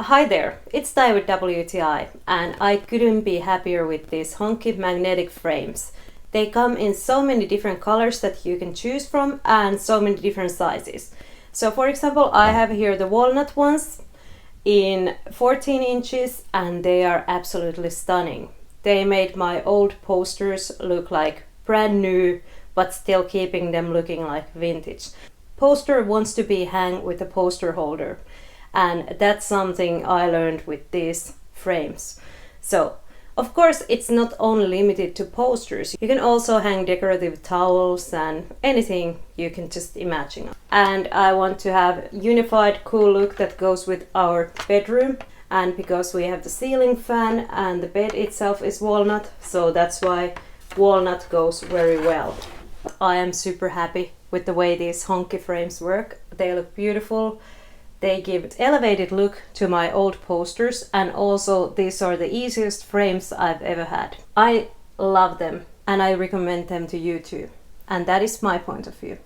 Hi there, it's Ty with WTI, and I couldn't be happier with these HONKKI magnetic frames. They come in so many different colors that you can choose from and so many different sizes. So for example, I have here the walnut ones in 14 inches and they are absolutely stunning. They made my old posters look like brand new, but still keeping them looking like vintage. Poster wants to be hung with a poster holder, and that's something I learned with these frames. So of course it's not only limited to posters, you can also hang decorative towels and anything you can just imagine. And I want to have unified cool look that goes with our bedroom, and because we have the ceiling fan and the bed itself is walnut, so that's why walnut goes very well. I am super happy with the way these HONKKI frames work. They look beautiful. They give an elevated look to my old posters, and also these are the easiest frames I've ever had. I love them and I recommend them to you too. And that is my point of view.